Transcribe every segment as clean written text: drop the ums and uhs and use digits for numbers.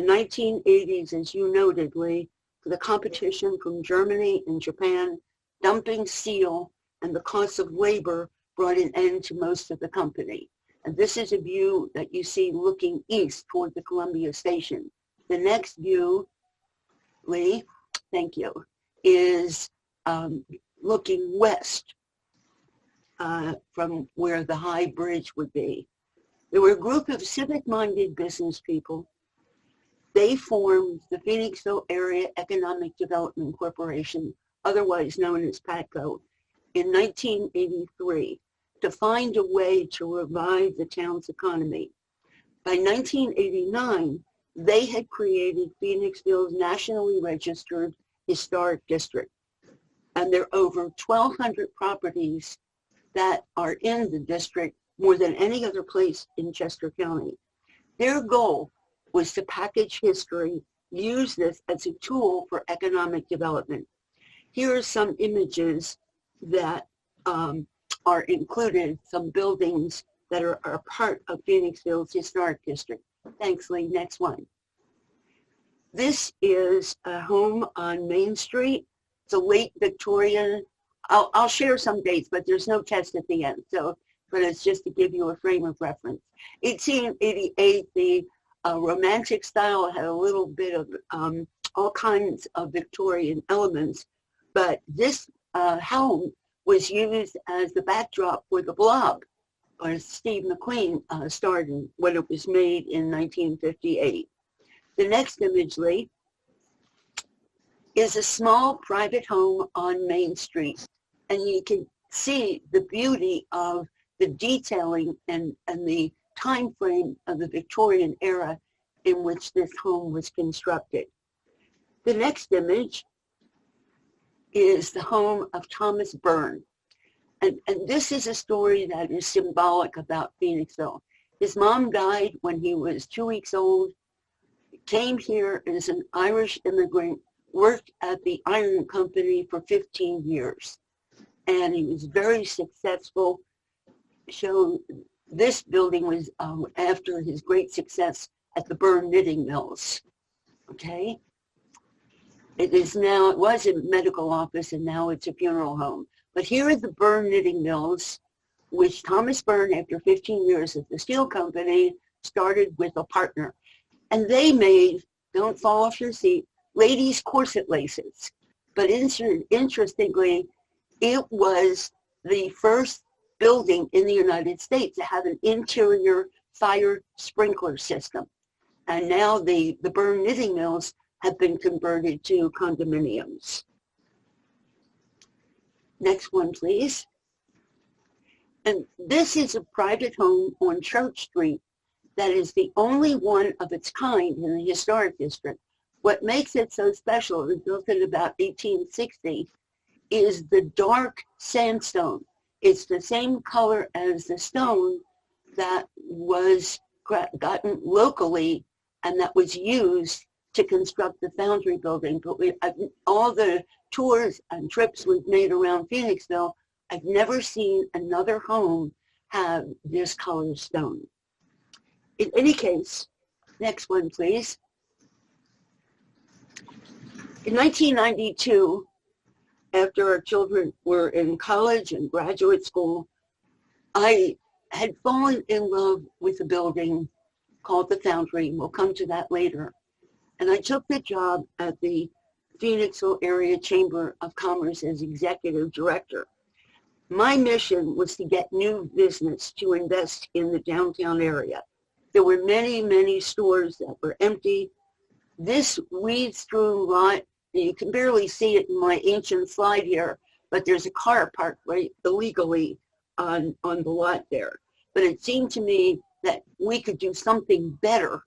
1980s, as you noted, Lee, the competition from Germany and Japan, dumping steel, and the cost of labor brought an end to most of the company. And this is a view that you see looking east toward the Columbia Station. The next view, Lee, thank you, is looking west from where the high bridge would be. There were a group of civic-minded business people. They formed the Phoenixville Area Economic Development Corporation, otherwise known as PATCO, in 1983 to find a way to revive the town's economy. By 1989, they had created Phoenixville's nationally registered historic district. And there are over 1,200 properties that are in the district, more than any other place in Chester County. Their goal was to package history, use this as a tool for economic development. Here are some images that are included, some buildings that are part of Phoenixville's historic district. Thanks, Lee. Next one. This is a home on Main Street. It's a late Victorian. I'll share some dates, but there's no test at the end. So, but it's just to give you a frame of reference. 1888, the Romantic style had a little bit of all kinds of Victorian elements, but this home was used as the backdrop for The Blob, or Steve McQueen starred in when it was made in 1958. The next image, Lee, is a small private home on Main Street, and you can see the beauty of the detailing and the time frame of the Victorian era in which this home was constructed. The next image is the home of Thomas Byrne. And this is a story that is symbolic about Phoenixville. His mom died when he was 2 weeks old, came here as an Irish immigrant, worked at the iron company for 15 years. And he was very successful. So this building was after his great success at the Byrne Knitting Mills, okay? It was a medical office, and now it's a funeral home. But here are the Byrne Knitting Mills, which Thomas Byrne, after 15 years at the steel company, started with a partner. And they made, don't fall off your seat, ladies' corset laces. But interestingly, it was the first building in the United States to have an interior fire sprinkler system. And now the Byrne Knitting Mills have been converted to condominiums. Next one, please. And this is a private home on Church Street that is the only one of its kind in the historic district. What makes it so special, it was built in about 1860, is the dark sandstone. It's the same color as the stone that was gotten locally and that was used to construct the Foundry Building. But all the tours and trips we've made around Phoenixville, I've never seen another home have this color stone. In any case, next one, please. In 1992, after our children were in college and graduate school, I had fallen in love with a building called the Foundry. We'll come to that later. And I took the job at the Phoenixville Area Chamber of Commerce as executive director. My mission was to get new business to invest in the downtown area. There were many, many stores that were empty. This weed-strewn lot, you can barely see it in my ancient slide here, but there's a car parked right illegally on the lot there. But it seemed to me that we could do something better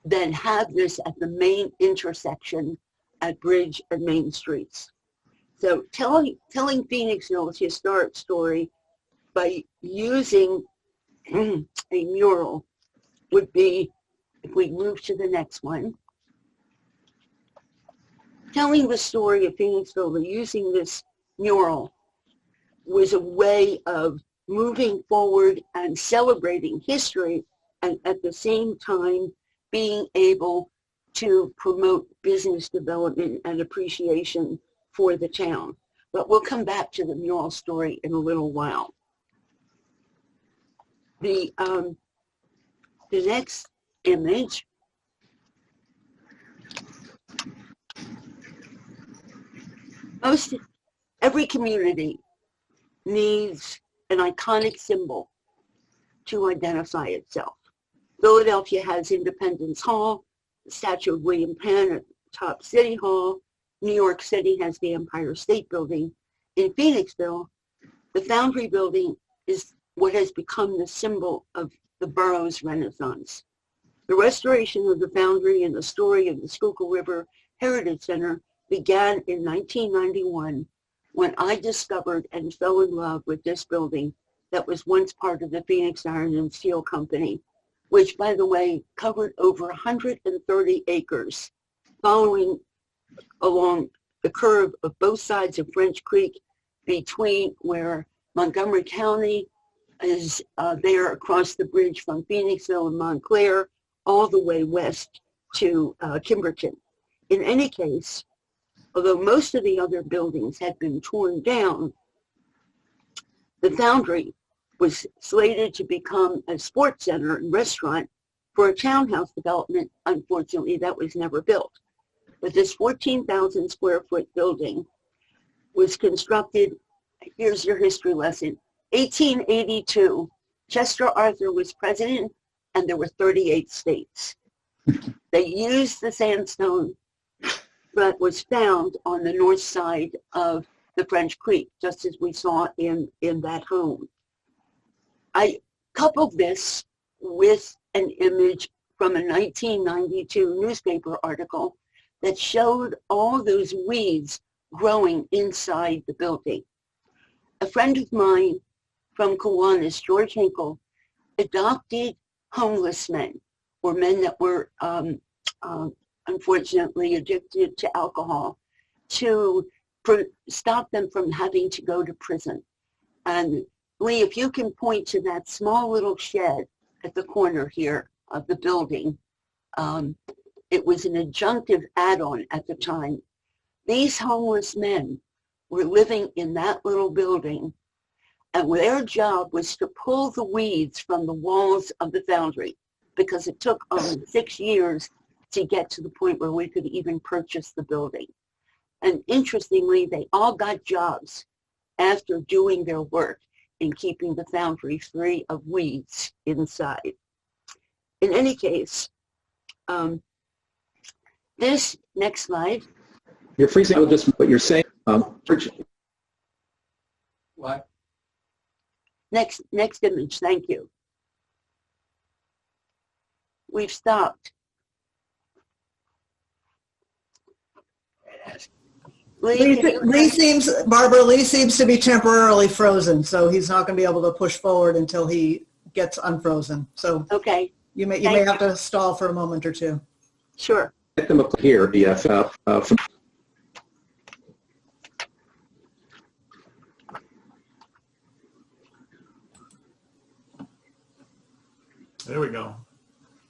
than have this at the main intersection at Bridge and Main Streets. So telling Phoenixville's historic story by using a mural would be, if we move to the next one, telling the story of Phoenixville by using this mural was a way of moving forward and celebrating history, and at the same time being able to promote business development and appreciation for the town. But we'll come back to the mural story in a little while. The next image every community needs an iconic symbol to identify itself. Philadelphia has Independence Hall, the statue of William Penn at the top City Hall. New York City has the Empire State Building. In Phoenixville, the Foundry Building is what has become the symbol of the borough's Renaissance. The restoration of the Foundry and the story of the Schuylkill River Heritage Center began in 1991 when I discovered and fell in love with this building that was once part of the Phoenix Iron and Steel Company, which, by the way, covered over 130 acres, following along the curve of both sides of French Creek between where Montgomery County is there across the bridge from Phoenixville and Montclair, all the way west to Kimberton. In any case, although most of the other buildings had been torn down, the Foundry was slated to become a sports center and restaurant for a townhouse development. Unfortunately, that was never built. But this 14,000 square foot building was constructed, here's your history lesson, 1882. Chester Arthur was president and there were 38 states. They used the sandstone that was found on the north side of the French Creek, just as we saw in that home. I coupled this with an image from a 1992 newspaper article that showed all those weeds growing inside the building. A friend of mine from Kiwanis, George Hinkle, adopted homeless men, or men that were unfortunately addicted to alcohol, to stop them from having to go to prison. And Lee, if you can point to that small little shed at the corner here of the building, it was an adjunctive add-on at the time. These homeless men were living in that little building, and their job was to pull the weeds from the walls of the Foundry, because it took 6 years to get to the point where we could even purchase the building. And interestingly, they all got jobs after doing their work in keeping the Foundry free of weeds inside. In any case, this next slide. You're freezing out just what you're saying. What? Next image, thank you. We've stopped. Lee seems to be temporarily frozen, so he's not going to be able to push forward until he gets unfrozen. So okay, you may have to stall for a moment or two. Sure. Get them up here, BF. There we go.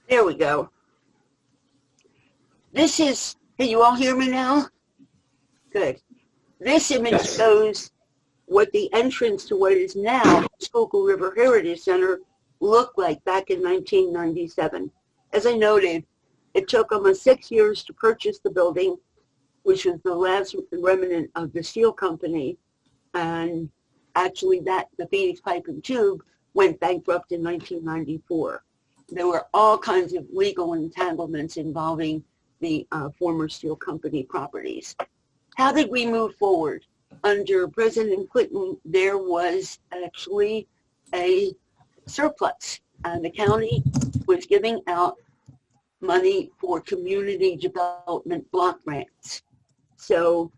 There we go. This is, can you all hear me now? Good. This image shows what the entrance to what is now Schuylkill River Heritage Center looked like back in 1997. As I noted, it took almost 6 years to purchase the building, which was the last remnant of the steel company. And actually the Phoenix Pipe and Tube went bankrupt in 1994. There were all kinds of legal entanglements involving the former steel company properties. How did we move forward? Under President Clinton, there was actually a surplus, and the county was giving out money for community development block grants. So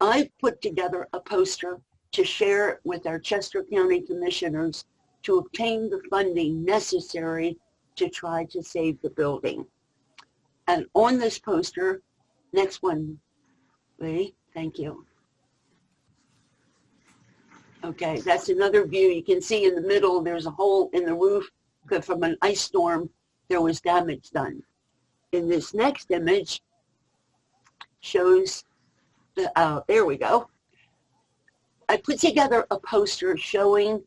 I put together a poster to share with our Chester County commissioners to obtain the funding necessary to try to save the building. And on this poster, next one, Lee, thank you. Okay, that's another view. You can see in the middle, there's a hole in the roof because from an ice storm, there was damage done. in this next image shows the, there we go. I put together a poster showing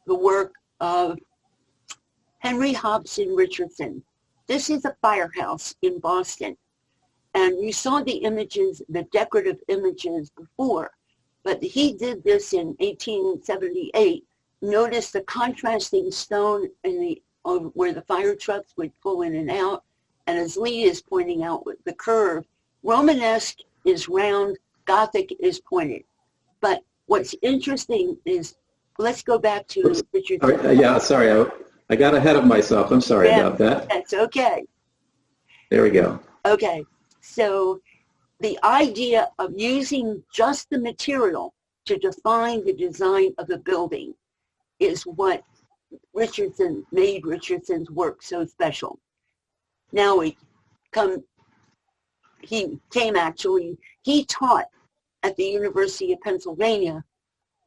the work of Henry Hobson Richardson. This is a firehouse in Boston. And you saw the images, the decorative images before, but he did this in 1878. Notice the contrasting stone in the where the fire trucks would pull in and out. And as Lee is pointing out with the curve, Romanesque is round, Gothic is pointed. But what's interesting is, let's go back to Richardson. Yeah, sorry, I got ahead of myself. I'm sorry about that. That's okay. There we go. Okay, so the idea of using just the material to define the design of the building is what Richardson made Richardson's work so special. Now he taught at the University of Pennsylvania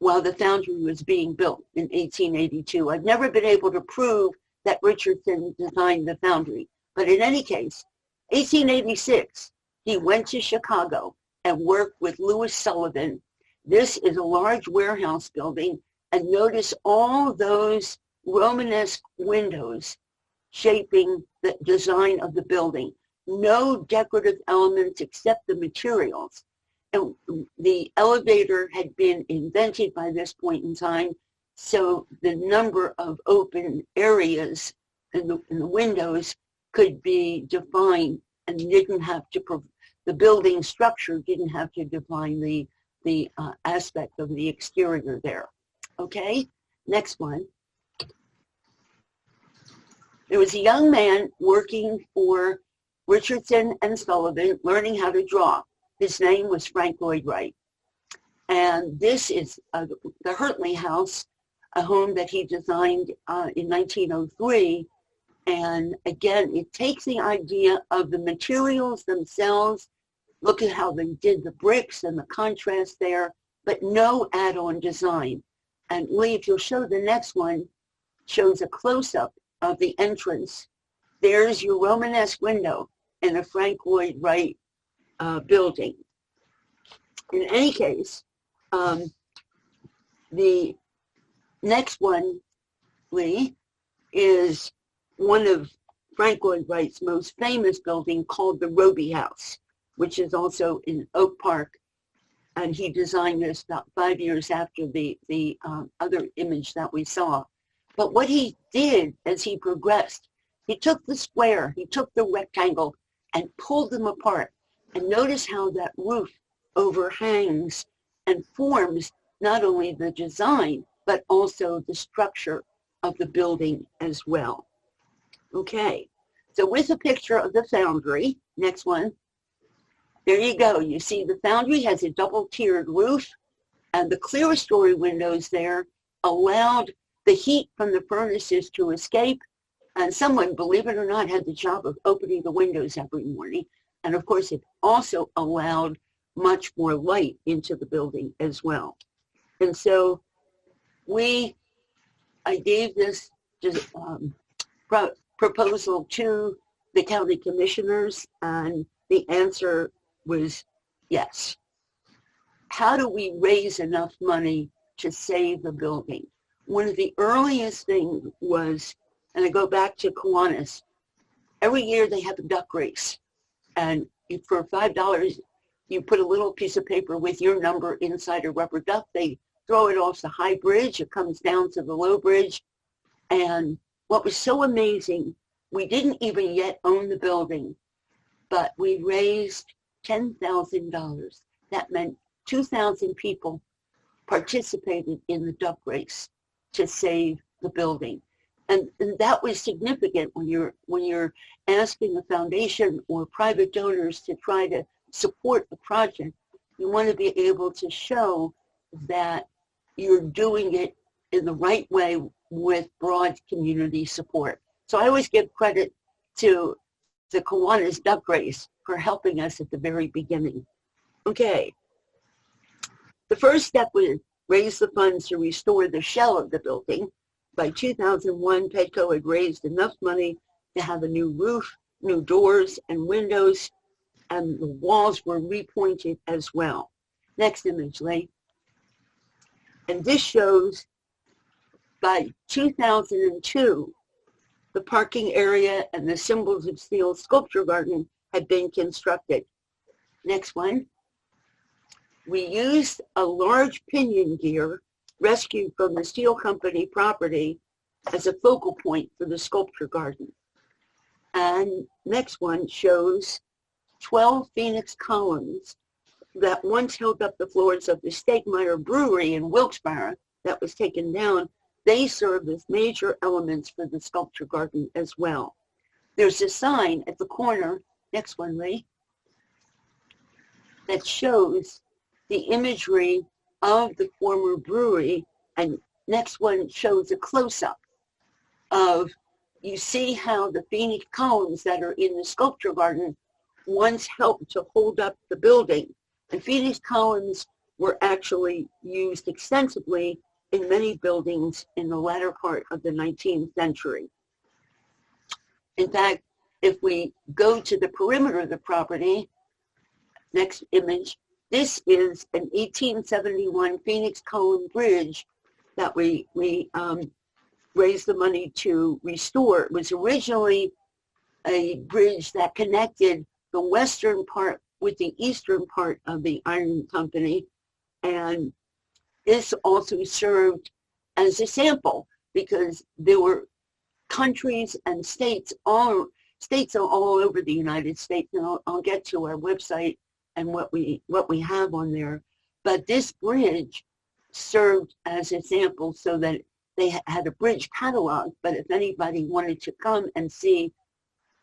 while the Foundry was being built in 1882. I've never been able to prove that Richardson designed the Foundry, but in any case, 1886, he went to Chicago and worked with Louis Sullivan. This is a large warehouse building, and notice all those Romanesque windows shaping the design of the building. No decorative elements except the materials. And the elevator had been invented by this point in time, so the number of open areas in the windows could be defined and didn't have to, the building structure didn't have to define the aspect of the exterior there. Okay, next one. There was a young man working for Richardson and Sullivan learning how to draw. His name was Frank Lloyd Wright. And this is the Hurtley House, a home that he designed in 1903. And again, it takes the idea of the materials themselves. Look at how they did the bricks and the contrast there, but no add-on design. And Lee, if you'll show the next one, shows a close-up of the entrance. There's your Romanesque window in the Frank Lloyd Wright building. In any case, the next one, Lee, is one of Frank Lloyd Wright's most famous building called the Roby House, which is also in Oak Park. And he designed this about 5 years after the other image that we saw. But what he did as he progressed, he took the square, he took the rectangle and pulled them apart. And notice how that roof overhangs and forms not only the design, but also the structure of the building as well. Okay, so with a picture of the Foundry, next one, there you go. You see the Foundry has a double-tiered roof, and the clerestory windows there allowed the heat from the furnaces to escape, and someone, believe it or not, had the job of opening the windows every morning. And of course, it also allowed much more light into the building as well. And so I gave this proposal to the county commissioners, and the answer was yes. How do we raise enough money to save the building? One of the earliest things was, and I go back to Kiwanis, every year they have a duck race. And for $5, you put a little piece of paper with your number inside a rubber duck. They throw it off the high bridge. It comes down to the low bridge. And what was so amazing, we didn't even yet own the building, but we raised $10,000. That meant 2,000 people participated in the duck race to save the building. And that was significant when you're asking a foundation or private donors to try to support the project. You want to be able to show that you're doing it in the right way with broad community support. So I always give credit to the Kiwanis Duck Race for helping us at the very beginning. Okay. The first step was raise the funds to restore the shell of the building. By 2001, Petco had raised enough money to have a new roof new doors and windows, and the walls were repointed as well. Next image, Lee. And this shows by 2002, the parking area and the Symbols of Steel sculpture garden had been constructed. Next one. We used a large pinion gear rescued from the steel company property as a focal point for the sculpture garden. And next one shows 12 Phoenix columns that once held up the floors of the Stegmeyer Brewery in Wilkes-Barre that was taken down. They serve as major elements for the sculpture garden as well. There's a sign at the corner, next one, Lee, that shows the imagery of the former brewery, and next one shows a close-up of, you see how the Phoenix columns that are in the sculpture garden once helped to hold up the building. And Phoenix columns were actually used extensively in many buildings in the latter part of the 19th century. In fact, if we go to the perimeter of the property, next image, this is an 1871 Phoenix column bridge that we raised the money to restore. It was originally a bridge that connected the western part with the eastern part of the iron company, and this also served as a sample because there were countries and states all over the United States, and I'll get to our website and what we have on there. But this bridge served as a sample so that they had a bridge catalog, but if anybody wanted to come and see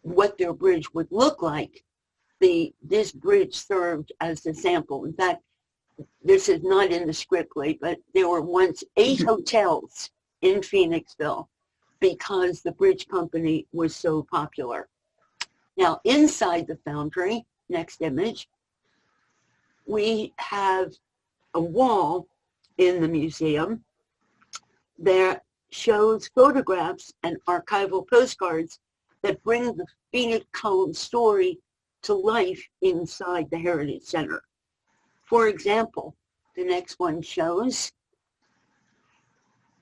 what their bridge would look like, this bridge served as a sample. In fact, this is not in the script, but there were once 8 hotels in Phoenixville because the bridge company was so popular. Now, inside the Foundry, next image, we have a wall in the museum that shows photographs and archival postcards that bring the Phoenix column story to life inside the Heritage Center. For example, the next one shows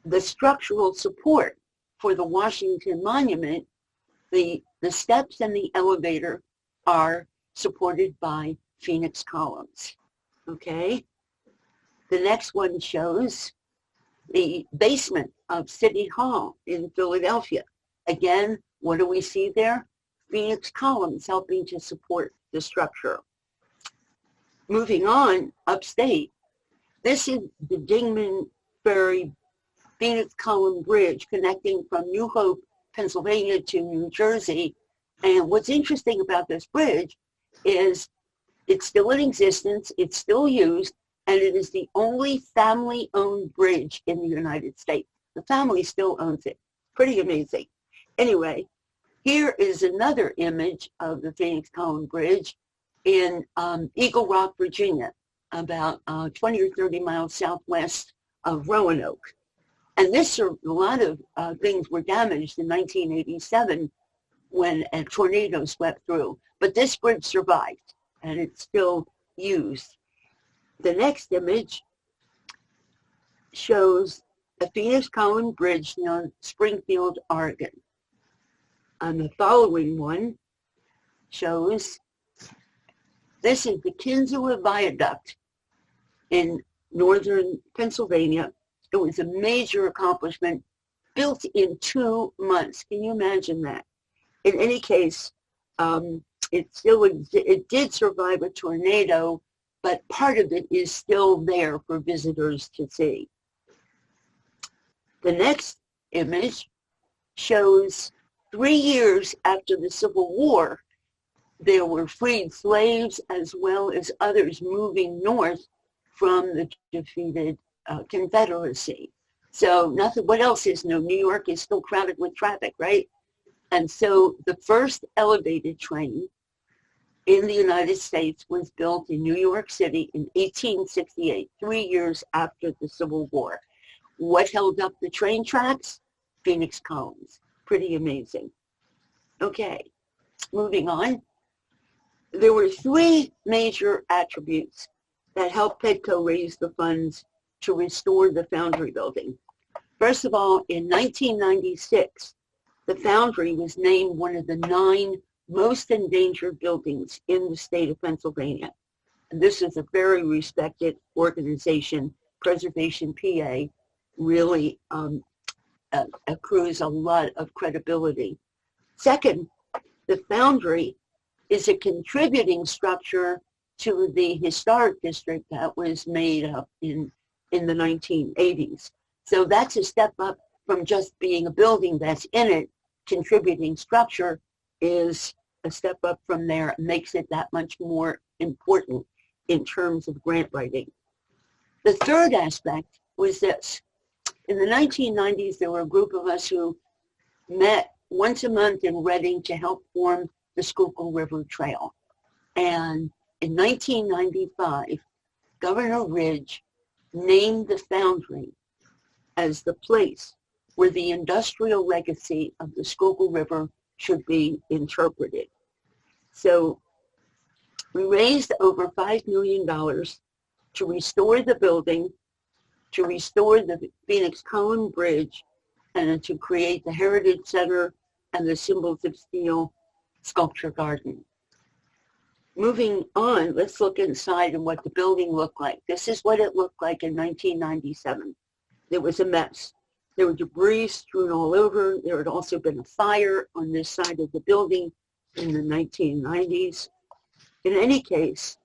the structural support for the Washington Monument. The steps and the elevator are supported by Phoenix columns. Okay? The next one shows the basement of City Hall in Philadelphia. Again, what do we see there? Phoenix columns helping to support the structure. Moving on upstate, this is the Dingman Ferry Phoenix column bridge connecting from New Hope, Pennsylvania to New Jersey. And what's interesting about this bridge is it's still in existence, it's still used, and it is the only family-owned bridge in the United States. The family still owns it. Pretty amazing. Anyway, here is another image of the Phoenix Column Bridge in Eagle Rock, Virginia, about 20 or 30 miles southwest of Roanoke. And a lot of things were damaged in 1987 when a tornado swept through. But this bridge survived, and it's still used. The next image shows the Phoenix Column Bridge near Springfield, Oregon. And the following one shows, this is the Kinzua Viaduct in northern Pennsylvania. It was a major accomplishment, built in 2 months. Can you imagine that? In any case, it did survive a tornado, but part of it is still there for visitors to see. The next image shows 3 years after the Civil War, there were freed slaves as well as others moving north from the defeated Confederacy. So what else is new? New York is still crowded with traffic, right? And so the first elevated train in the United States was built in New York City in 1868, 3 years after the Civil War. What held up the train tracks? Phoenix columns. Pretty amazing. Okay, moving on, there were three major attributes that helped Petco raise the funds to restore the Foundry Building. First of all, in 1996, the Foundry was named one of the 9 most endangered buildings in the state of Pennsylvania. And this is a very respected organization. Preservation PA really accrues a lot of credibility. Second, the Foundry is a contributing structure to the historic district that was made up in the 1980s. So that's a step up from just being a building that's in it. Contributing structure is a step up from there. It makes it that much more important in terms of grant writing. The third aspect was this. In the 1990s, there were a group of us who met once a month in Reading to help form the Schuylkill River Trail. And in 1995, Governor Ridge named the Foundry as the place where the industrial legacy of the Schuylkill River should be interpreted. So we raised over $5 million to restore the building, to restore the Phoenix-Cohen Bridge, and to create the Heritage Center and the Symbols of Steel Sculpture Garden. Moving on, let's look inside and what the building looked like. This is what it looked like in 1997. It was a mess. There were debris strewn all over. There had also been a fire on this side of the building in the 1990s. In any case,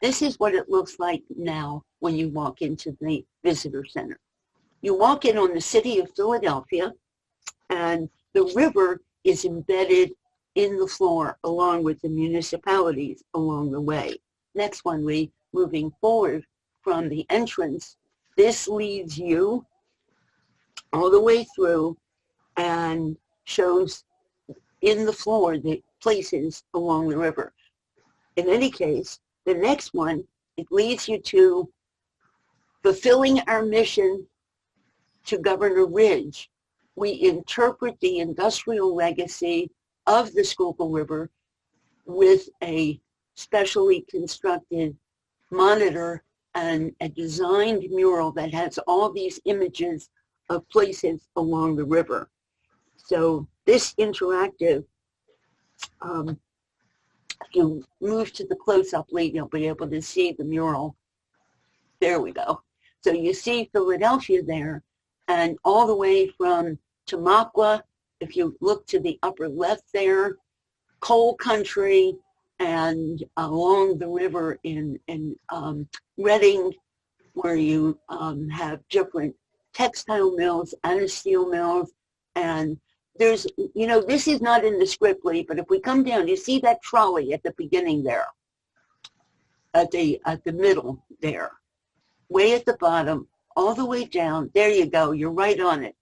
this is what it looks like now when you walk into the visitor center. You walk in on the city of Philadelphia, and the river is embedded in the floor along with the municipalities along the way. Next one, Lee, moving forward from the entrance, this leads you all the way through and shows in the floor the places along the river. In any case, the next one, it leads you to fulfilling our mission to Governor Ridge. We interpret the industrial legacy of the Schuylkill River with a specially constructed monitor and a designed mural that has all these images of places along the river. So this interactive, if you move to the close-up lead, you'll be able to see the mural. There we go. So you see Philadelphia there, and all the way from Tamaqua, if you look to the upper left there, coal country, and along the river in Reading, where you have different textile mills and steel mills. And there's, this is not in the script, Lee, but if we come down, you see that trolley at the beginning there, at the middle there, way at the bottom, all the way down. There you go. You're right on it.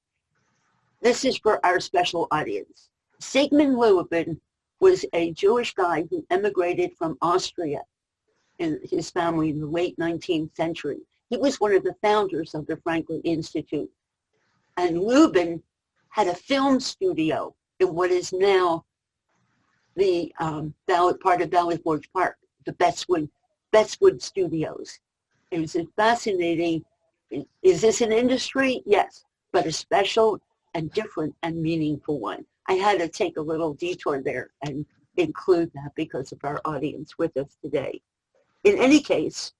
This is for our special audience. Sigmund Leuben was a Jewish guy who emigrated from Austria and his family in the late 19th century. He was one of the founders of the Franklin Institute. And Leuben had a film studio in what is now the part of Valley Forge Park, the Bestwood Studios. It was a fascinating, is this an industry? Yes, but a special and different and meaningful one. I had to take a little detour there and include that because of our audience with us today. In any case,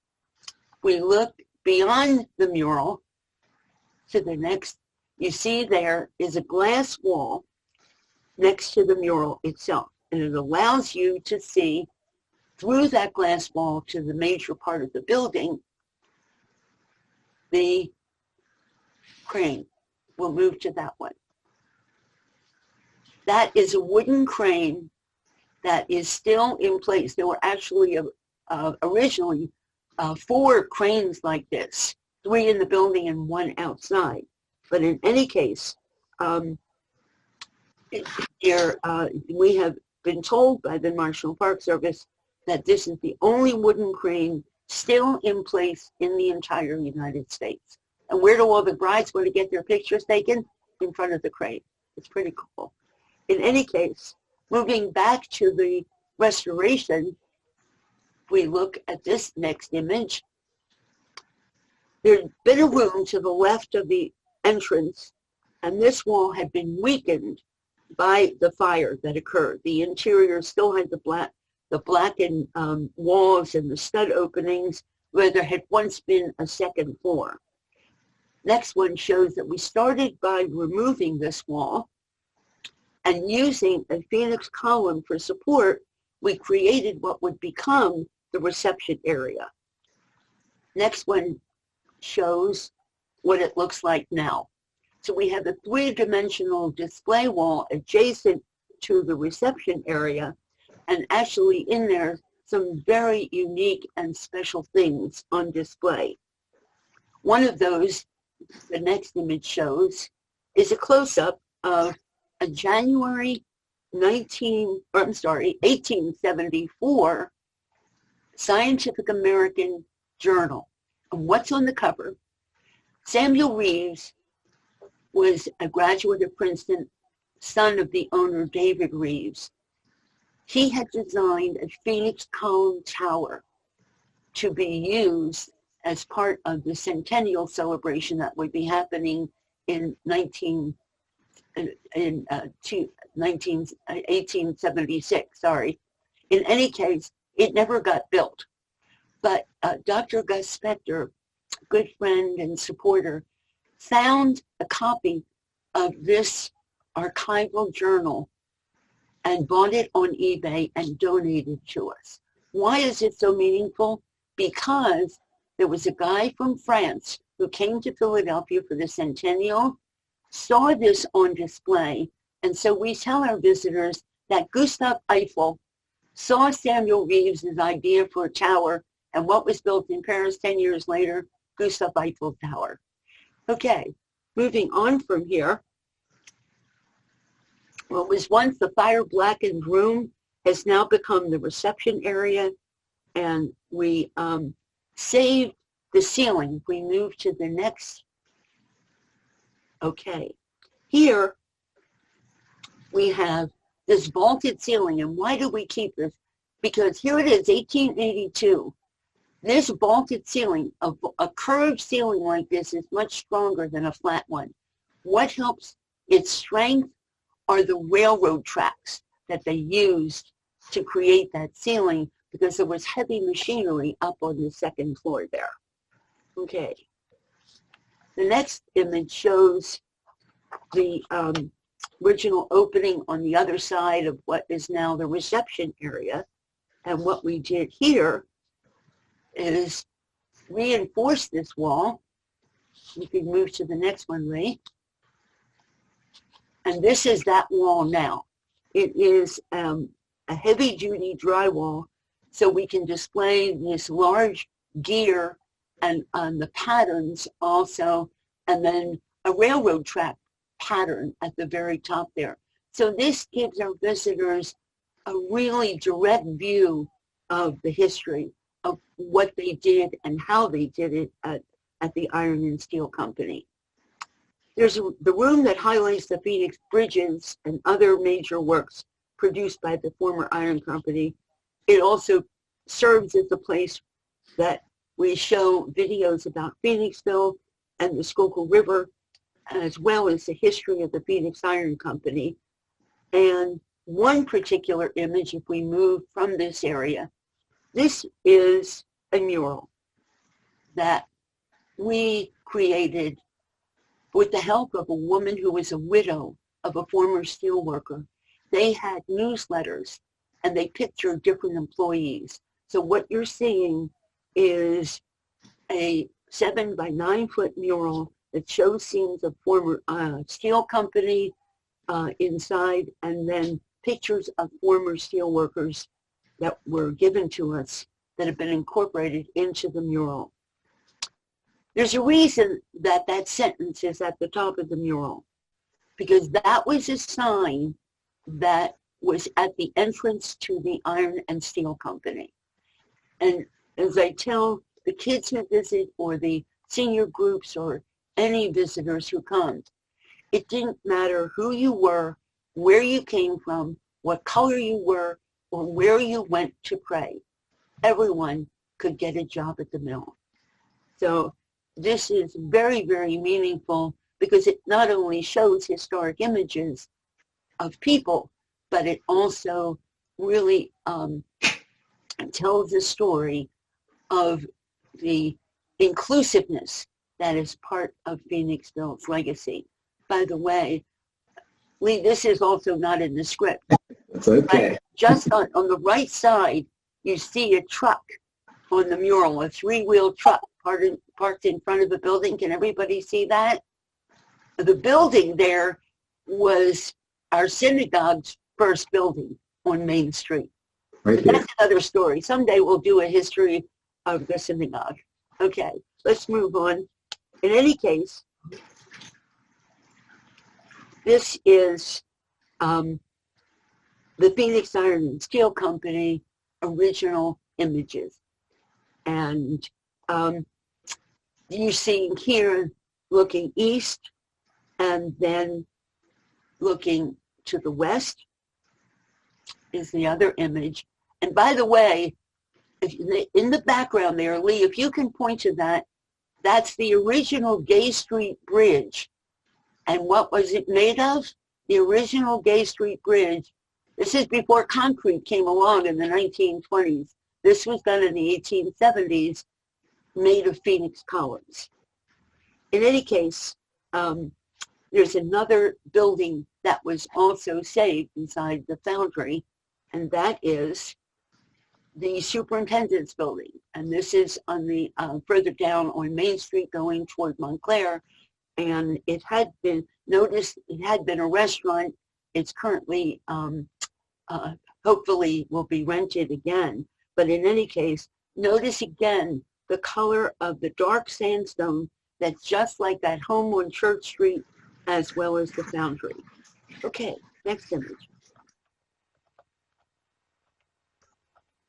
we look beyond the mural to the next. You see there is a glass wall next to the mural itself, and it allows you to see through that glass wall to the major part of the building, the crane. We'll move to that one. That is a wooden crane that is still in place. There were actually originally 4 cranes like this, 3 in the building and 1 outside. But in any case, we have been told by the National Park Service that this is the only wooden crane still in place in the entire United States. And where do all the brides want to get their pictures taken? In front of the crane. It's pretty cool. In any case, Moving back to the restoration, we look at this next image. There'd been a room to the left of the entrance, and this wall had been weakened by the fire that occurred. The interior still had the blackened walls and the stud openings where there had once been a second floor. Next one shows that we started by removing this wall, and using a phoenix column for support, we created what would become the reception area. Next one shows what it looks like now. So we have a three-dimensional display wall adjacent to the reception area, and actually in there, some very unique and special things on display. One of those, the next image shows, is a close-up of a January 1874 Scientific American journal. And what's on the cover? Samuel Reeves was a graduate of Princeton, son of the owner David Reeves. He had designed a Phoenix column tower to be used as part of the centennial celebration that would be happening in 1876, sorry. In any case, it never got built. But Dr. Gus Spector, good friend and supporter, found a copy of this archival journal and bought it on eBay and donated to us. Why is it so meaningful? Because there was a guy from France who came to Philadelphia for the centennial, saw this on display, and so we tell our visitors that Gustav Eiffel saw Samuel Reeves' idea for a tower, and what was built in Paris 10 years later? Gustav Eiffel Tower. Okay, moving on from here. What was once the fire-blackened room has now become the reception area, and we saved the ceiling. We move to the next. Okay, here we have this vaulted ceiling, and why do we keep this? Because here it is, 1882. This vaulted ceiling, a curved ceiling like this, is much stronger than a flat one. What helps its strength are the railroad tracks that they used to create that ceiling, because there was heavy machinery up on the second floor there. Okay. The next image shows the original opening on the other side of what is now the reception area. And what we did here is reinforce this wall. You can move to the next one, Ray. And this is that wall now. It is a heavy-duty drywall, so we can display this large gear and the patterns also, and then a railroad track pattern at the very top there. So this gives our visitors a really direct view of the history of what they did and how they did it at the Iron and Steel Company. There's the room that highlights the Phoenix bridges and other major works produced by the former Iron Company. It also serves as a place that we show videos about Phoenixville and the Schuylkill River, as well as the history of the Phoenix Iron Company. And one particular image, if we move from this area, this is a mural that we created with the help of a woman who was a widow of a former steelworker. They had newsletters and they pictured different employees. So what you're seeing is a 7 by 9 foot mural that shows scenes of former steel company inside, and then pictures of former steel workers that were given to us that have been incorporated into the mural. There's a reason that that sentence is at the top of the mural, because that was a sign that was at the entrance to the Iron and Steel Company. And as I tell the kids who visit, or the senior groups, or any visitors who come, it didn't matter who you were, where you came from, what color you were, or where you went to pray. Everyone could get a job at the mill. So this is very, very meaningful because it not only shows historic images of people, but it also really tells the story of the inclusiveness that is part of Phoenixville's legacy. By the way, Lee, this is also not in the script. It's okay. But just on the right side, you see a truck on the mural, a three-wheel truck parked in front of a building. Can everybody see that? The building there was our synagogue's first building on Main Street. Right here. That's another story. Someday we'll do a history of the synagogue. Okay, let's move on. In any case, this is the Phoenix Iron and Steel Company original images. And you see here looking east and then looking to the west is the other image. And by the way, in the background there, Lee, if you can point to that, that's the original Gay Street Bridge. And what was it made of? The original Gay Street Bridge. This is before concrete came along in the 1920s. This was done in the 1870s, made of Phoenix columns. In any case, there's another building that was also saved inside the Foundry, and that is the Superintendent's Building. And this is on the further down on Main Street going toward Montclair. And it had been noticed, it had been a restaurant. It's currently, hopefully will be rented again. But in any case, notice again the color of the dark sandstone that's just like that home on Church Street as well as the Foundry. Okay, next image.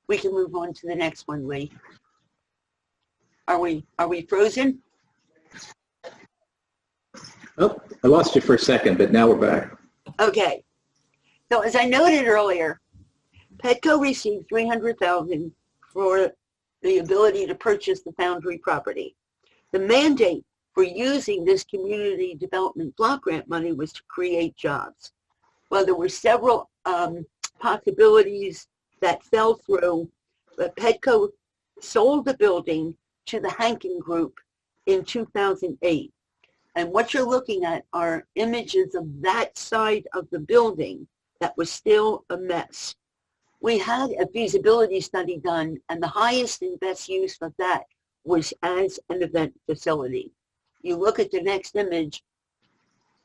We can move on to the next one, Lee. Are we frozen? Oh, I lost you for a second, but now we're back. Okay. So as I noted earlier, Petco received $300,000 for the ability to purchase the Foundry property. The mandate for using this community development block grant money was to create jobs. Well, there were several possibilities that fell through, but Petco sold the building to the Hankin Group in 2008. And what you're looking at are images of that side of the building that was still a mess. We had a feasibility study done, and the highest and best use of that was as an event facility. You look at the next image,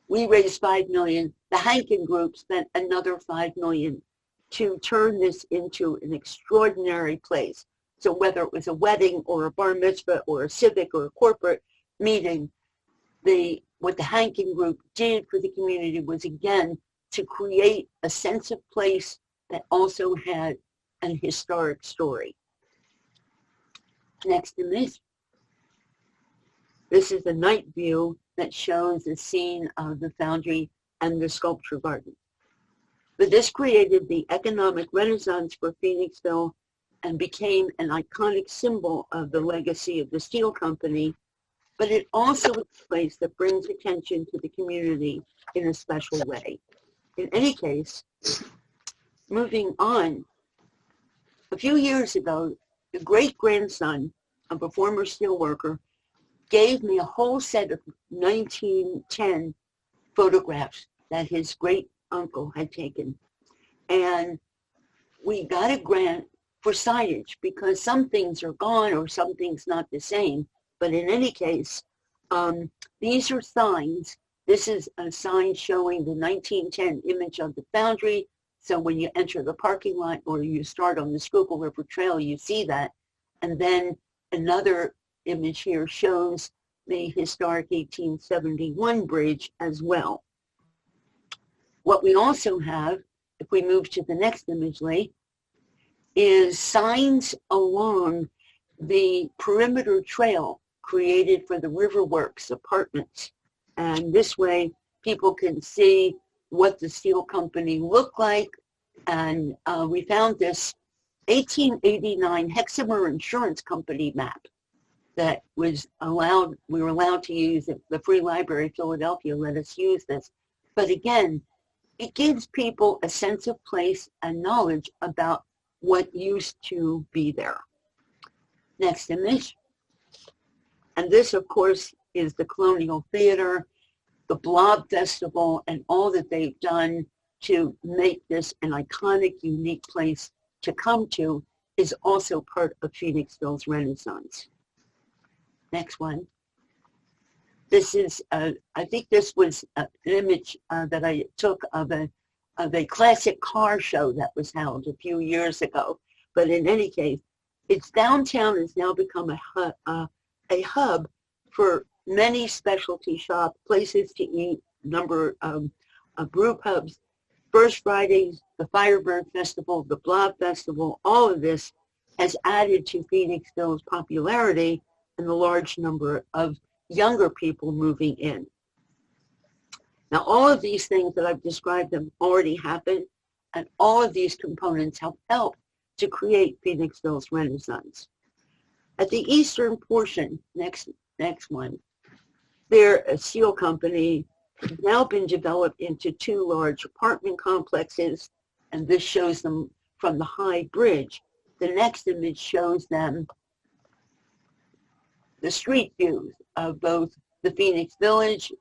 we raised $5 million. The Hankin Group spent another $5 million to turn this into an extraordinary place. So whether it was a wedding or a bar mitzvah or a civic or a corporate meeting, what the Hankin Group did for the community was, again, to create a sense of place that also had an historic story. Next image. This is a night view that shows the scene of the Foundry and the sculpture garden. But this created the economic renaissance for Phoenixville and became an iconic symbol of the legacy of the steel company, but it also is a place that brings attention to the community in a special way. In any case, moving on, a few years ago, the great-grandson of a former steelworker gave me a whole set of 1910 photographs that his great-uncle had taken. And we got a grant for signage because some things are gone or some things not the same. But in any case, these are signs. This is a sign showing the 1910 image of the Foundry. So when you enter the parking lot or you start on the Schuylkill River Trail, you see that. And then another image here shows the historic 1871 bridge as well. What we also have, if we move to the next image, Lee, is signs along the perimeter trail created for the Riverworks apartments. And this way, people can see what the steel company looked like And we found this 1889 Hexamer Insurance Company map that was allowed, we were allowed to use it. The Free Library of Philadelphia let us use this. But again, it gives people a sense of place and knowledge about what used to be there. Next image. And this, of course, is the Colonial Theater, the Blob Festival, and all that they've done to make this an iconic, unique place to come to is also part of Phoenixville's Renaissance. Next one. This is, I think this was an image that I took of a classic car show that was held a few years ago. But in any case, its downtown has now become a hub for many specialty shop places to eat, number of brew pubs, First Fridays, the Firebird Festival, the Blob Festival, all of this has added to Phoenixville's popularity and the large number of younger people moving in. Now, all of these things that I've described them already happened, and all of these components have helped to create Phoenixville's Renaissance. At the eastern portion, next one, there, a steel company has now been developed into two large apartment complexes, and this shows them from the high bridge. The next image shows them the street views of both the Phoenix Village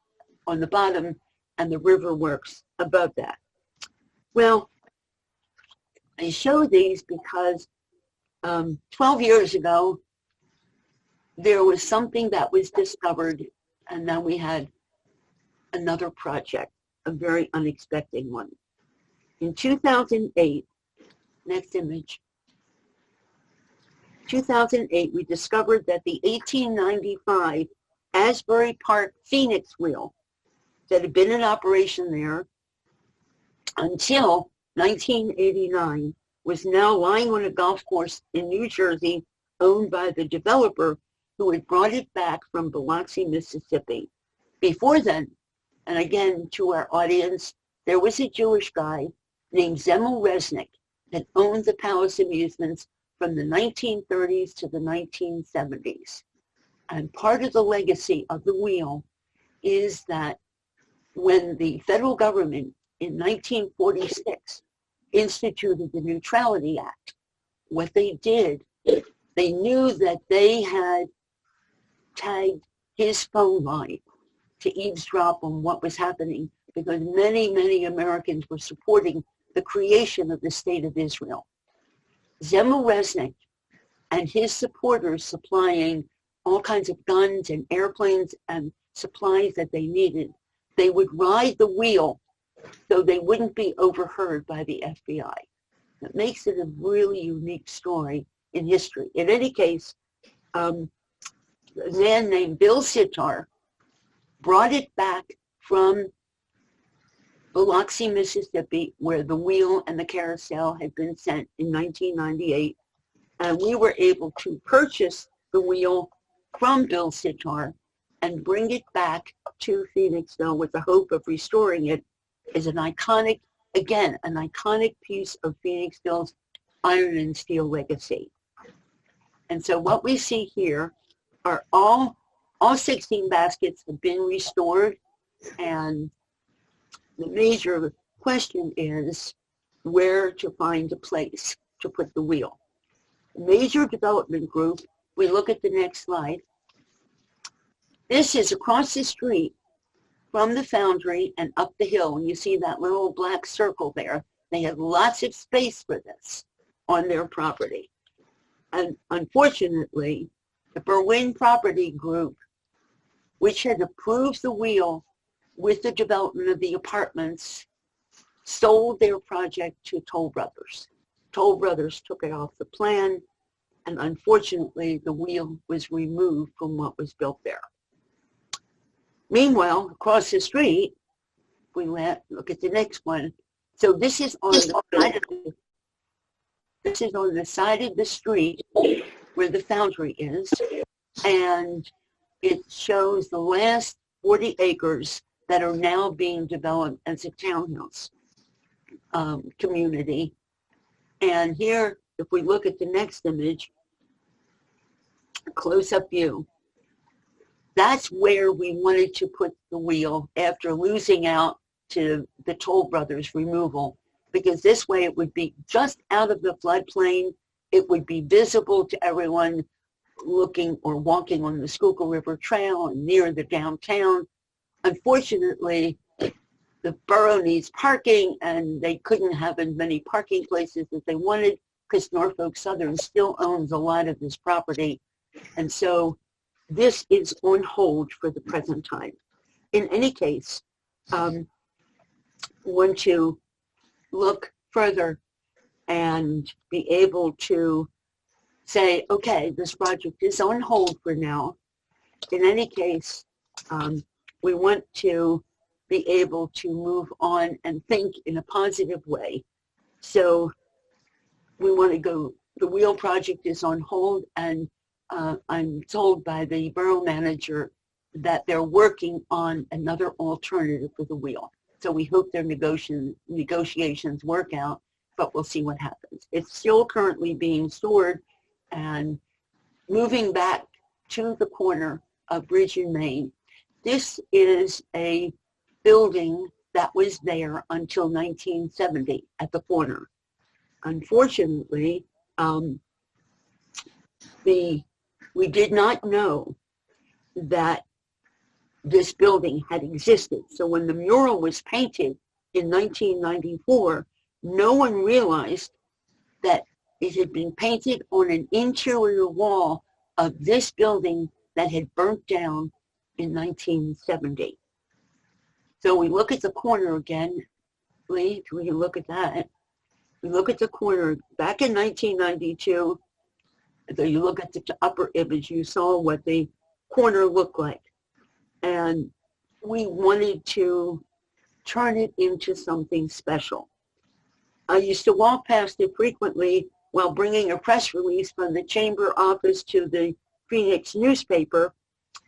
on the bottom and the river works above that. Well, I show these because 12 years ago, there was something that was discovered, and then we had another project, a very unexpected one. In 2008, next image, 2008, we discovered that the 1895 Asbury Park Phoenix wheel that had been in operation there until 1989 was now lying on a golf course in New Jersey owned by the developer who had brought it back from Biloxi, Mississippi. Before then, and again to our audience, there was a Jewish guy named Zemel Resnick that owned the Palace Amusements from the 1930s to the 1970s. And part of the legacy of the wheel is that when the federal government in 1946 instituted the Neutrality Act, what they did, they knew that they had tagged his phone line to eavesdrop on what was happening because many, many Americans were supporting the creation of the State of Israel. Zemel Resnick and his supporters supplying all kinds of guns and airplanes and supplies that they needed, they would ride the wheel so they wouldn't be overheard by the FBI. That makes it a really unique story in history. In any case, a man named Bill Sitar brought it back from Biloxi, Mississippi, where the wheel and the carousel had been sent in 1998. And we were able to purchase the wheel from Bill Sitar and bring it back to Phoenixville with the hope of restoring it as an iconic, again, an iconic piece of Phoenixville's iron and steel legacy. And so what we see here are all 16 baskets have been restored, and the major question is where to find a place to put the wheel. Major development group, we look at the next slide. This is across the street from the Foundry and up the hill, and you see that little black circle there. They have lots of space for this on their property. And unfortunately, the Berwyn Property Group, which had approved the wheel with the development of the apartments, sold their project to Toll Brothers. Toll Brothers took it off the plan, and unfortunately, the wheel was removed from what was built there. Meanwhile, across the street, we look at the next one. So this is on the side of the street where the Foundry is, and it shows the last 40 acres that are now being developed as a townhouse. community. And here, if we look at the next image, close-up view, that's where we wanted to put the wheel after losing out to the Toll Brothers removal, because this way it would be just out of the floodplain. It would be visible to everyone looking or walking on the Schuylkill River Trail and near the downtown. Unfortunately, the borough needs parking, and they couldn't have as many parking places as they wanted because Norfolk Southern still owns a lot of this property. And so this is on hold for the present time. In any case, want to look further and be able to say, okay, this project is on hold for now. In any case, we want to be able to move on and think in a positive way. So we want to go, the wheel project is on hold, and I'm told by the borough manager that they're working on another alternative for the wheel. So we hope their negotiations work out, but we'll see what happens. It's still currently being stored, and moving back to the corner of Bridge and Main, this is a building that was there until 1970 at the corner. Unfortunately, we did not know that this building had existed. So when the mural was painted in 1994, no one realized that it had been painted on an interior wall of this building that had burnt down in 1970. So we look at the corner again. Lee, we can look at that. We look at the corner back in 1992. So you look at the upper image, you saw what the corner looked like. And we wanted to turn it into something special. I used to walk past it frequently while bringing a press release from the chamber office to the Phoenix newspaper.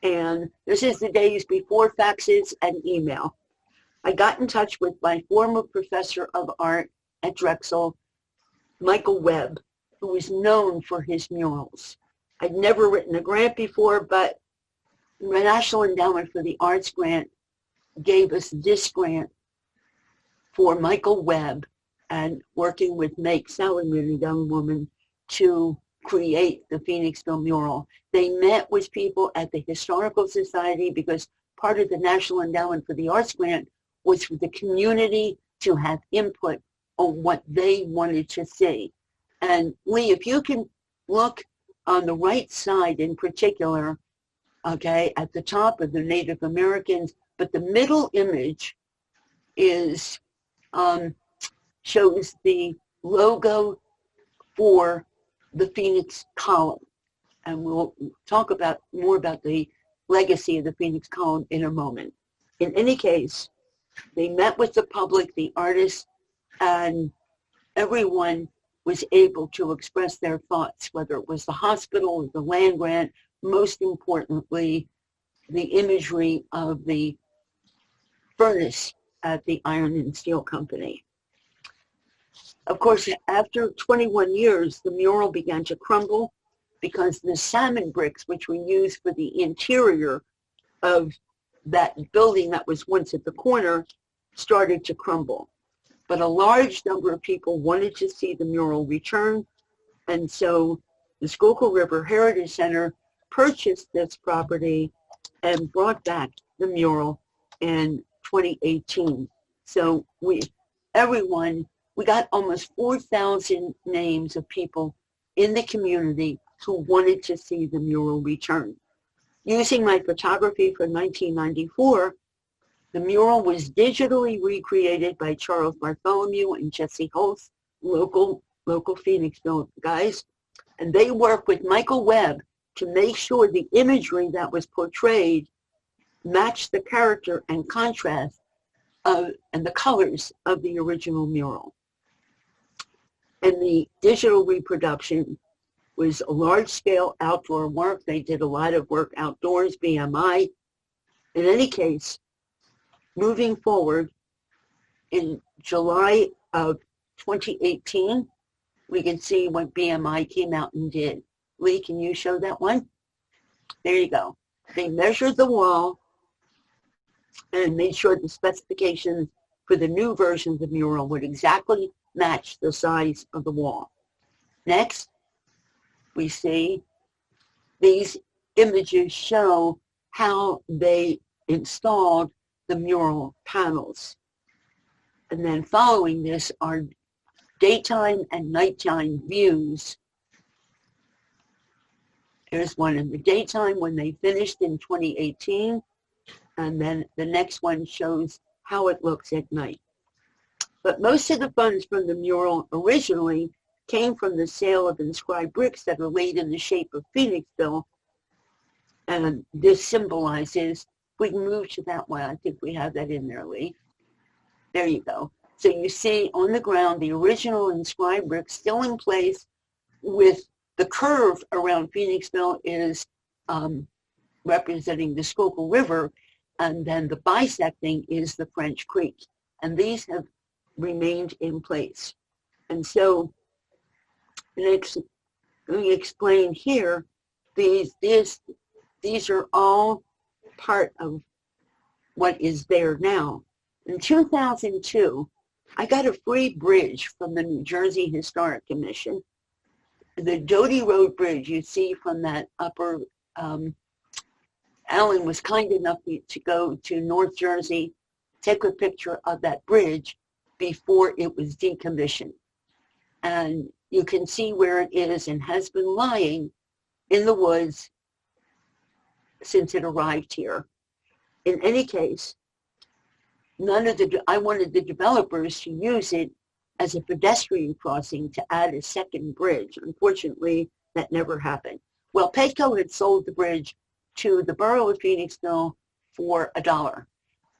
And this is the days before faxes and email. I got in touch with my former professor of art at Drexel, Michael Webb, who was known for his murals. I'd never written a grant before, but the National Endowment for the Arts grant gave us this grant for Michael Webb and working with Meg Salomon, a young woman, to create the Phoenixville mural. They met with people at the Historical Society because part of the National Endowment for the Arts grant was for the community to have input on what they wanted to see. And Lee, if you can look on the right side in particular, okay, at the top of the Native Americans, but the middle image is shows the logo for the Phoenix column. And we'll talk about more about the legacy of the Phoenix column in a moment. In any case, they met with the public, the artists, and everyone was able to express their thoughts, whether it was the hospital or the land grant, most importantly, the imagery of the furnace at the Iron and Steel Company. Of course, after 21 years, the mural began to crumble because the salmon bricks, which we used for the interior of that building that was once at the corner, started to crumble. But a large number of people wanted to see the mural return, and so the Schuylkill River Heritage Center purchased this property and brought back the mural in 2018. So we got almost 4,000 names of people in the community who wanted to see the mural return. Using my photography from 1994, the mural was digitally recreated by Charles Bartholomew and Jesse Holtz, local Phoenixville guys, and they worked with Michael Webb to make sure the imagery that was portrayed matched the character and contrast and the colors of the original mural. And the digital reproduction was a large-scale outdoor work. They did a lot of work outdoors, BMI. In any case, moving forward, in July of 2018, we can see what BMI came out and did. Lee, can you show that one? There you go. They measured the wall and made sure the specifications for the new version of the mural would exactly match the size of the wall. Next, we see these images show how they installed the mural panels. And then following this are daytime and nighttime views. Here's one in the daytime when they finished in 2018. And then the next one shows how it looks at night. But most of the funds from the mural originally came from the sale of inscribed bricks that are laid in the shape of Phoenixville. And this symbolizes, we can move to that one. I think we have that in there, Lee. There you go. So you see on the ground the original inscribed brick still in place, with the curve around Phoenixville is representing the Schuylkill River, and then the bisecting is the French Creek. And these have remained in place. And so next, let me explain here, these are all part of what is there now. In 2002, I got a free bridge from the New Jersey Historic Commission. The Doty Road Bridge you see from that upper, Alan was kind enough to go to North Jersey, take a picture of that bridge before it was decommissioned. And you can see where it is and has been lying in the woods since it arrived here. In any case, I wanted the developers to use it as a pedestrian crossing to add a second bridge. Unfortunately, that never happened. Well, Petco had sold the bridge to the borough of Phoenixville for $1.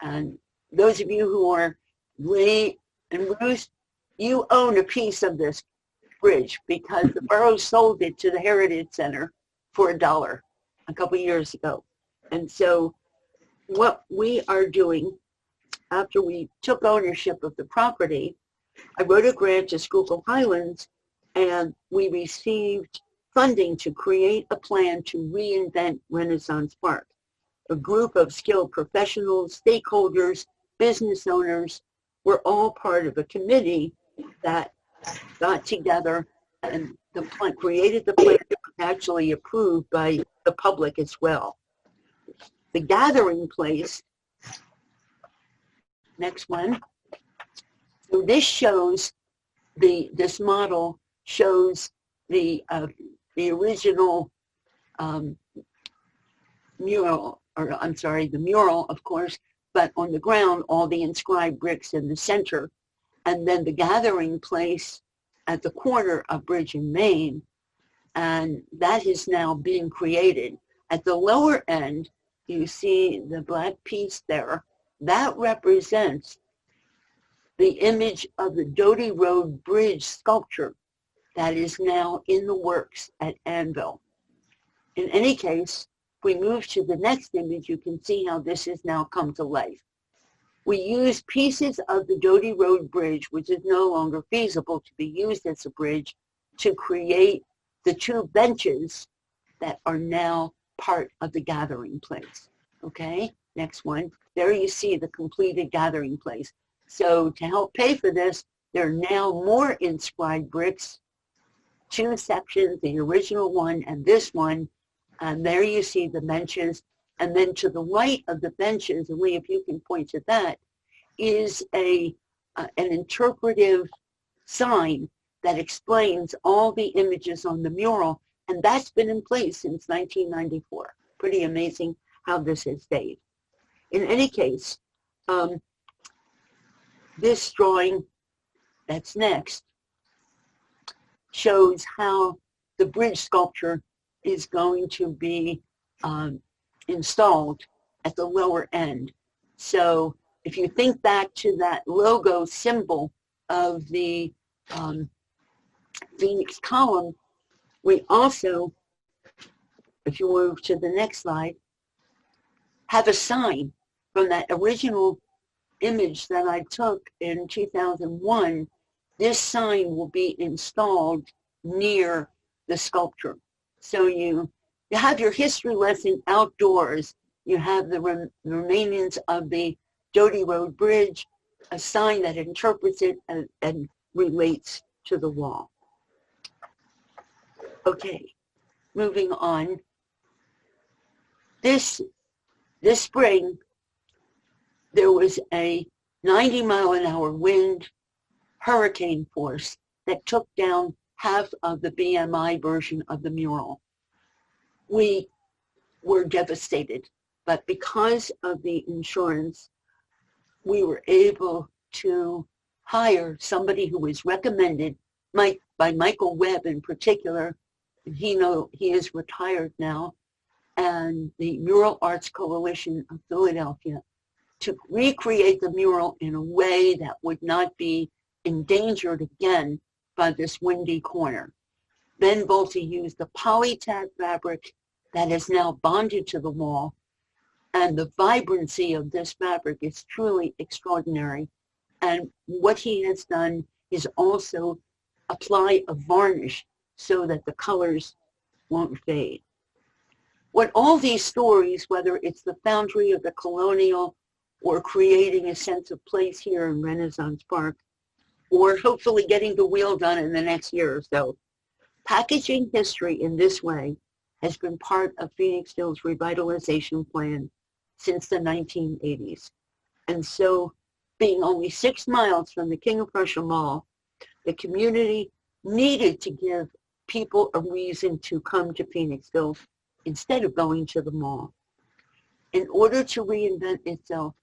And those of you who are Lee and Bruce, you own a piece of this bridge because the borough sold it to the Heritage Center for $1 a couple years ago. And so what we are doing after we took ownership of the property, I wrote a grant to Schuylkill Highlands, and we received funding to create a plan to reinvent Renaissance Park. A group of skilled professionals, stakeholders, business owners were all part of a committee that got together and created the plan that was actually approved by the public as well. The gathering place, next one. So this shows this model shows the original mural, or I'm sorry, the mural, of course, but on the ground, all the inscribed bricks in the center, and then the gathering place at the corner of Bridge and Main, and that is now being created. At the lower end, you see the black piece there. That represents the image of the Doty Road Bridge sculpture that is now in the works at Anvil. In any case, if we move to the next image, you can see how this has now come to life. We use pieces of the Doty Road Bridge, which is no longer feasible to be used as a bridge, to create the two benches that are now part of the gathering place. Okay, next one. There you see the completed gathering place. So to help pay for this, there are now more inscribed bricks, two sections, the original one and this one. And there you see the benches. And then to the right of the benches, and Lee, if you can point to that, is an interpretive sign that explains all the images on the mural. And that's been in place since 1994. Pretty amazing how this has stayed. In any case, this drawing that's next shows how the bridge sculpture is going to be installed at the lower end. So if you think back to that logo symbol of the Phoenix column, we also, if you move to the next slide, have a sign from that original image that I took in 2001 this sign will be installed near the sculpture. So you have your history lesson outdoors. You have the remains of the Doty Road Bridge, a sign that interprets it and relates to the wall. Okay, moving on. This spring, there was a 90-mile-an-hour wind, hurricane force, that took down half of the BMI version of the mural. We were devastated, but because of the insurance, we were able to hire somebody who was recommended by Michael Webb in particular. He is retired now, and the Mural Arts Coalition of Philadelphia, to recreate the mural in a way that would not be endangered again by this windy corner. Ben Bolte used the polytag fabric that is now bonded to the wall, and the vibrancy of this fabric is truly extraordinary. And what he has done is also apply a varnish so that the colors won't fade. What all these stories, whether it's the Foundry of the Colonial, or creating a sense of place here in Renaissance Park, or hopefully getting the wheel done in the next year or so, packaging history in this way has been part of Phoenixville's revitalization plan since the 1980s. And so, being only 6 miles from the King of Prussia Mall, the community needed to give people a reason to come to Phoenixville instead of going to the mall. In order to reinvent itself,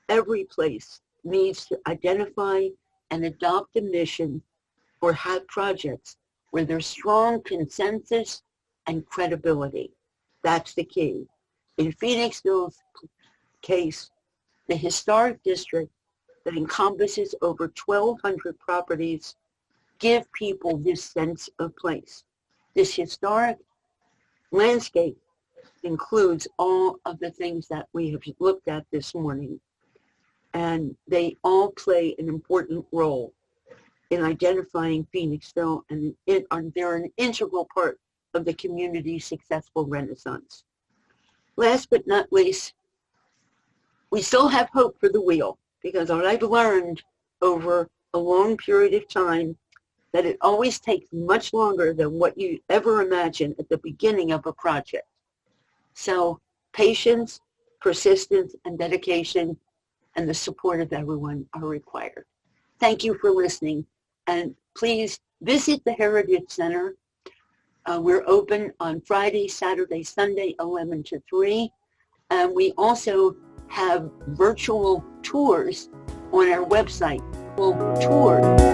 every place needs to identify and adopt a mission or have projects where there's strong consensus and credibility. That's the key. In Phoenixville's case, the historic district that encompasses over 1,200 properties give people this sense of place. This historic landscape includes all of the things that we have looked at this morning, and they all play an important role in identifying Phoenixville, and they're an integral part of the community's successful Renaissance. Last but not least, we still have hope for the wheel, because what I've learned over a long period of time, that it always takes much longer than what you ever imagine at the beginning of a project. So patience, persistence, and dedication, and the support of everyone are required. Thank you for listening, and please visit the Heritage Center. We're open on Friday, Saturday, Sunday, 11 to 3, and we also have virtual tours on our website. Tours.